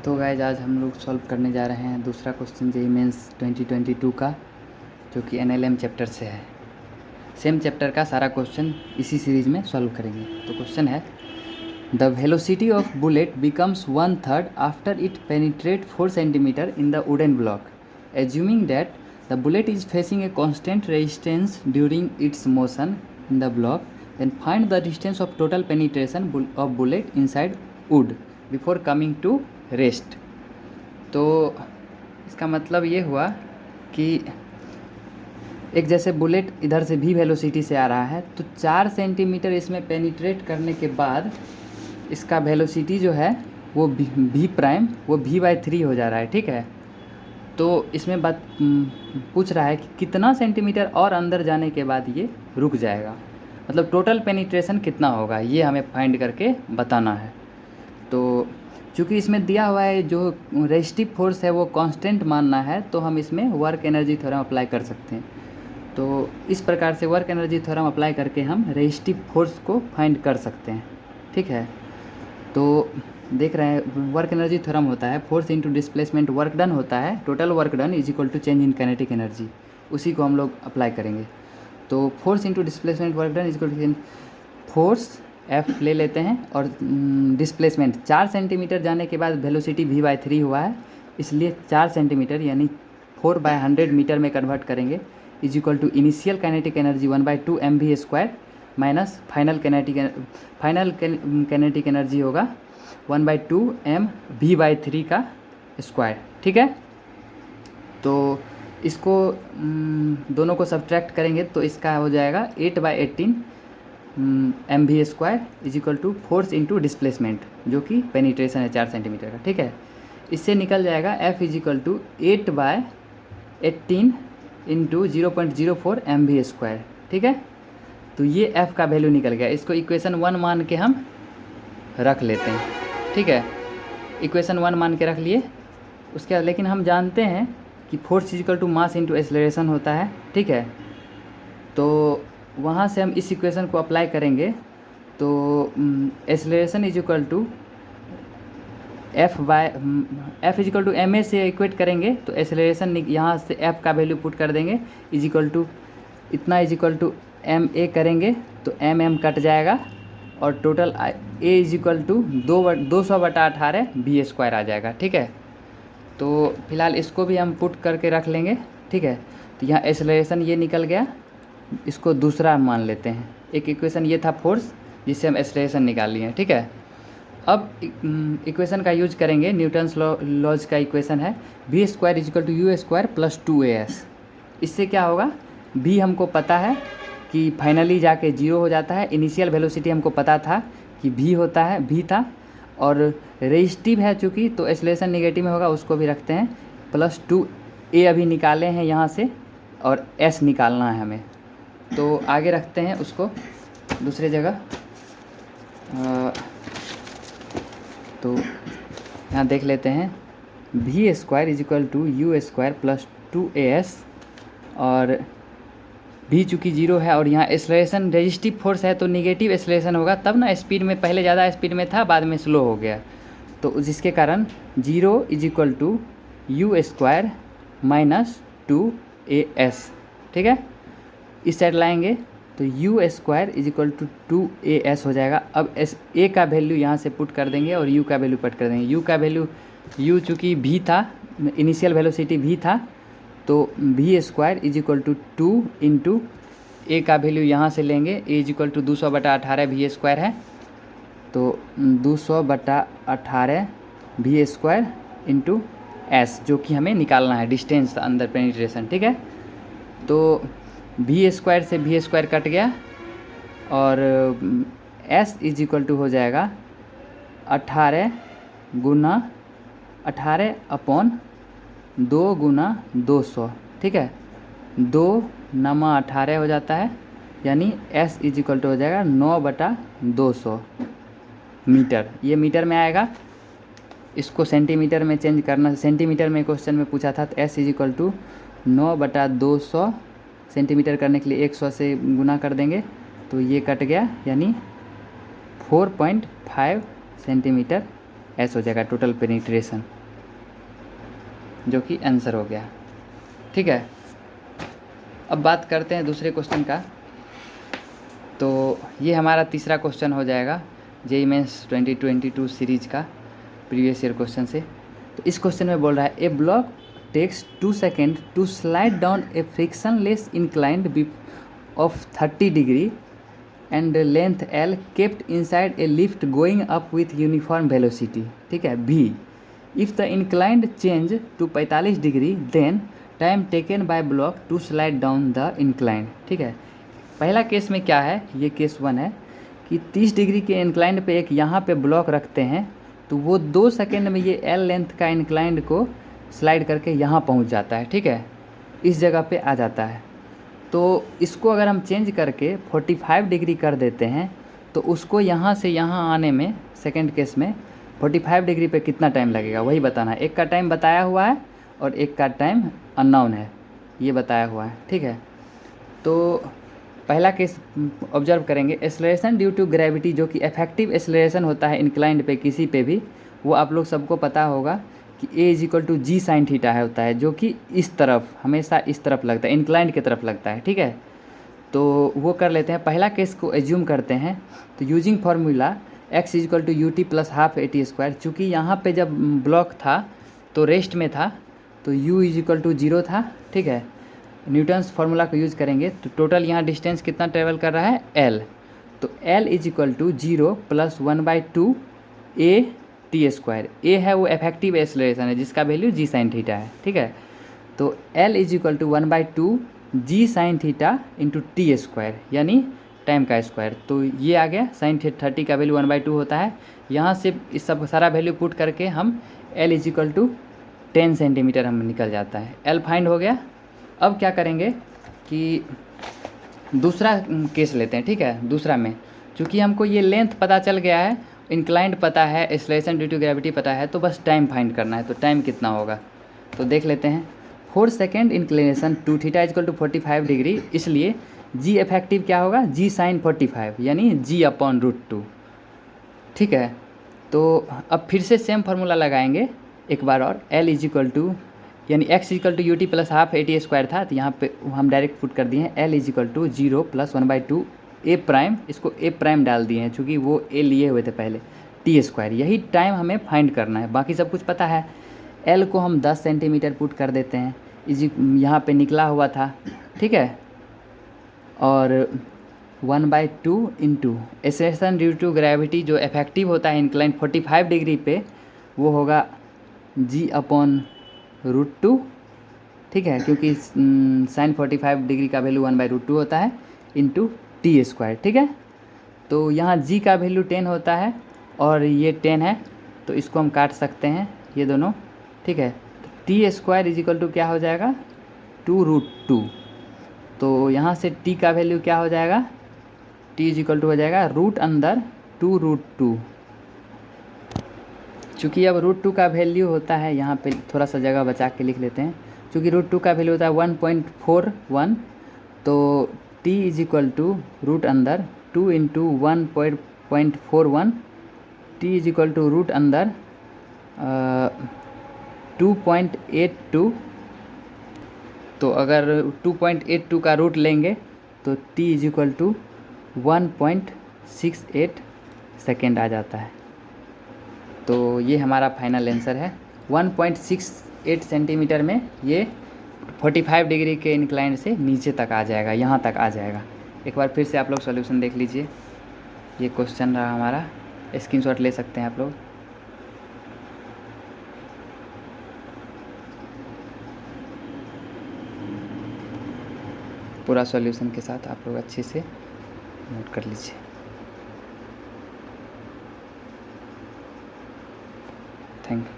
तो गाइज आज हम लोग सॉल्व करने जा रहे हैं दूसरा क्वेश्चन जेईई मेंस 2022 का, जो कि एनएलएम चैप्टर से है। सेम चैप्टर का सारा क्वेश्चन इसी सीरीज में सॉल्व करेंगे। तो क्वेश्चन है, the velocity of bullet becomes 1/3 after it penetrate 4 centimetre in the wooden block, assuming that the bullet is facing a constant resistance during its motion in the block, then find the distance of total penetration of bullet inside wood before coming to rest. तो इसका मतलब ये हुआ कि एक जैसे bullet इधर से भी वेलोसिटी से आ रहा है, तो 4 सेंटीमीटर इसमें पेनिट्रेट करने के बाद इसका वेलोसिटी जो है वो v प्राइम वो v/3 हो जा रहा है। ठीक है, तो इसमें बात पूछ रहा है कि कितना सेंटीमीटर और अंदर जाने के बाद ये रुक जाएगा, मतलब टोटल पेनिट्रेशन कितना होगा, ये हमें फाइंड करके बताना है। तो चूँकि इसमें दिया हुआ है जो रेजिस्टिव फोर्स है वो कांस्टेंट मानना है, तो हम इसमें वर्क एनर्जी थ्योरम अप्लाई कर सकते हैं। तो इस प्रकार से वर्क एनर्जी थ्योरम अप्लाई करके हम रेजिस्टिव फोर्स को फाइंड कर सकते हैं। ठीक है, तो देख रहे हैं वर्क एनर्जी थ्योरम होता है force into displacement work done होता है, total work done is equal to change in kinetic energy, उसी को हम लोग अप्लाई करेंगे। तो force into displacement work done is equal to force F ले लेते हैं और डिस्प्लेसमेंट 4 सेंटीमीटर जाने के बाद वेलोसिटी v/3 हुआ है, इसलिए 4 सेंटीमीटर यानी 4/100 मीटर में कन्वर्ट करेंगे, is equal to initial kinetic energy 1/2 mv² minus final kinetic energy होगा 1/2 mv/3 का स्क्वायर। ठीक है, तो इसको दोनों को सब्ट्रैक्ट करेंगे तो इसका हो जाएगा 8/18 mv² is equal to force into displacement, जो कि पेनिट्रेशन है 4 सेंटीमीटर का। ठीक है, इससे निकल जाएगा F is equal to 8/18 into 0.04 mv²। ठीक है, तो ये F का वैल्यू निकल गया। इसको इक्वेशन 1 मान के हम रख लेते हैं। ठीक है, इक्वेशन 1 मान के रख लिए। उसके बाद लेकिन हम जानते हैं कि force is equal to mass into acceleration होता है। ठीक है, तो वहाँ से हम इस इक्वेशन को अप्लाई करेंगे, तो acceleration is equal to F is equal to ma से इक्वेट करेंगे, तो एक्सेलरेशन यहाँ से F का वैल्यू पुट कर देंगे, इज इक्वल टू इतना इज इक्वल टू ma करेंगे तो mm कट जाएगा और total a is equal to 200/18 v² आ जाएगा। ठीक है, तो फिलहाल इसको भी हम पुट करके रख लेंगे। ठीक है, तो यहाँ एक्सेलरेशन ये निकल गया, इसको दूसरा मान लेते हैं। एक इक्वेशन ये था फोर्स जिससे हम एक्सेलरेशन निकाल लिए। ठीक है, अब इक्वेशन का यूज करेंगे, न्यूटन्स लॉज का इक्वेशन है v² is equal to u² plus 2as। इससे क्या होगा, v हमको पता है कि फाइनली जाके 0 हो जाता है, इनिशियल वेलोसिटी हमको पता था कि v होता है, v था, और रेजिस्टिव है चूँकि, तो एक्सेलरेशन नेगेटिव में होगा, उसको भी रखते हैं, प्लस 2a अभी निकाले हैं यहाँ से और s निकालना है हमें, तो आगे रखते हैं उसको दूसरे जगह। तो यहाँ देख लेते हैं v² is equal to u² plus 2as, और v चूँकि 0 है और यहाँ एक्सेलरेशन रेजिस्टिव फोर्स है तो निगेटिव एक्सेलरेशन होगा, तब ना स्पीड में पहले ज़्यादा स्पीड में था, बाद में स्लो हो गया, तो जिसके कारण 0 is equal to u² minus 2as। ठीक है, इस साइड लाएंगे तो u² is equal to 2as हो जाएगा। अब a का वैल्यू यहाँ से पुट कर देंगे और u का वैल्यू पुट कर देंगे। u का वैल्यू u चूँकि v था, इनिशियल वेलोसिटी v था, तो v² is equal to 2 into a का वैल्यू यहाँ से लेंगे, a is equal to 200/18 v² है, तो 200/18 v² इंटू s, जो कि हमें निकालना है डिस्टेंस अंदर पेनिट्रेशन। ठीक है, तो v² से v² कट गया और s इज इक्वल टू हो जाएगा 18 गुना 18 अपॉन 2 गुना 200। ठीक है, 2 नमा 18 हो जाता है, यानी s इज इक्वल टू हो जाएगा 9/200 मीटर। ये मीटर में आएगा, इसको सेंटीमीटर में चेंज करना, सेंटीमीटर में क्वेश्चन में पूछा था, तो s is equal to 9/200 centimetre करने के लिए 100 से गुना कर देंगे, तो ये कट गया, यानी 4.5 सेंटीमीटर ऐसा हो जाएगा टोटल पेनिट्रेशन। जो कि आंसर हो गया। ठीक है, अब बात करते हैं दूसरे क्वेश्चन का। तो ये हमारा तीसरा क्वेश्चन हो जाएगा जेईई मेंस 2022 सीरीज का प्रीवियस ईयर क्वेश्चन से। तो इस क्वेश्चन में बोल रहा है a block takes 2 second to slide down a frictionless inclined B of 30 degree and length L kept inside a lift going up with uniform velocity. ठीक है, B if the inclined change to 45 degree then time taken by block to slide down the inclined. ठीक है, पहला case में क्या है, ये case 1 है कि 30 डिग्री के इंक्लाइंड पे एक यहाँ पे ब्लॉक रखते हैं तो वो 2 सेकेंड में ये एल लेंथ का इंक्लाइंड को स्लाइड करके यहाँ पहुँच जाता है। ठीक है, इस जगह पे आ जाता है। तो इसको अगर हम चेंज करके 45 डिग्री कर देते हैं तो उसको यहाँ से यहाँ आने में सेकंड केस में 45 डिग्री पे कितना टाइम लगेगा वही बताना है। एक का टाइम बताया हुआ है और एक का टाइम अननोन है, ये बताया हुआ है। ठीक है, तो पहला केस ऑब्जर्व करेंगे, एक्सेलरेशन ड्यू टू ग्रेविटी, जो कि इफेक्टिव एक्सेलरेशन होता है इंक्लाइंड पे किसी पे भी, वो आप लोग सबको पता होगा कि a is equal to g sine theta है होता है, जो कि इस तरफ हमेशा इस तरफ लगता है, इंक्लाइंड की तरफ लगता है। ठीक है, तो वो कर लेते हैं। पहला केस को एज्यूम करते हैं तो using formula x is equal to u t plus half a t square, चूँकि यहाँ पे जब ब्लॉक था तो रेस्ट में था तो u इज इक्वल टू 0 था। ठीक है, न्यूटन्स फार्मूला को यूज़ करेंगे तो टोटल यहाँ डिस्टेंस कितना ट्रेवल कर रहा है l, तो l is equal to 0 plus 1/2 a t square. a है वो इफेक्टिव एक्सेलरेशन है जिसका वैल्यू जी साइन थीटा है। ठीक है, तो l is equal to 1/2 g sine theta into t square यानी टाइम का स्क्वायर। तो ये आ गया, साइन 30 का वैल्यू 1/2 होता है। यहाँ से इस सब सारा वैल्यू पुट करके हम l is equal to 10 centimetre हम निकल जाता है, l फाइंड हो गया। अब क्या करेंगे कि दूसरा केस लेते हैं। ठीक है, दूसरा में चूँकि हमको ये लेंथ पता चल गया है, इंक्लाइंड पता है, एक्सेलरेशन ड्यू टू ग्रेविटी पता है, तो बस टाइम फाइंड करना है। तो टाइम कितना होगा तो देख लेते हैं। 4 second inclination to theta is equal to 45 degree, इसलिए जी इफेक्टिव क्या होगा, जी साइन 45 यानी जी अपॉन √2। ठीक है, तो अब फिर से सेम फार्मूला लगाएंगे एक बार और, एल इज इक्वल टू यानी x is equal to u t plus half a t square था, तो यहाँ पे हम डायरेक्ट पुट कर दिए हैं L is equal to 0 plus 1/2 a prime, इसको ए प्राइम डाल दिए हैं चूँकि वो ए लिए हुए थे पहले, टी स्क्वायर। यही टाइम हमें फाइंड करना है, बाकी सब कुछ पता है। एल को हम 10 सेंटीमीटर पुट कर देते हैं, यहाँ पे निकला हुआ था। ठीक है, और 1/2 into acceleration due to gravity जो इफेक्टिव होता है इंक्लाइन 45 डिग्री पे, वो होगा जी अपॉन √2। ठीक है, क्योंकि साइन 45 डिग्री का वैल्यू 1/√2 होता है इंटू टी स्क्वायर। ठीक है, तो यहाँ जी का वैल्यू 10 होता है और ये 10 है, तो इसको हम काट सकते हैं ये दोनों। ठीक है, तो t square is equal to क्या हो जाएगा, 2√2। तो यहाँ से टी का वैल्यू क्या हो जाएगा, टी इज इक्वल टू हो जाएगा रूट अंदर 2√2। चूँकि अब √2 का वैल्यू होता है, यहाँ पे थोड़ा सा जगह बचा के लिख लेते हैं, चूँकि √2 का वैल्यू होता है 1.41, तो t is equal to root अंदर 2 into 1.41, t is equal to root अंदर 2.82। तो अगर 2.82 का रूट लेंगे तो t is equal to 1.68 second आ जाता है। तो ये हमारा फाइनल आंसर है। 1.68 सेंटीमीटर में ये 45 डिग्री के इंक्लाइन से नीचे तक आ जाएगा, यहाँ तक आ जाएगा। एक बार फिर से आप लोग सॉल्यूशन देख लीजिए, ये क्वेश्चन रहा हमारा, स्क्रीनशॉट ले सकते हैं आप लोग। पूरा सॉल्यूशन के साथ आप लोग अच्छे से नोट कर लीजिए। Thank you.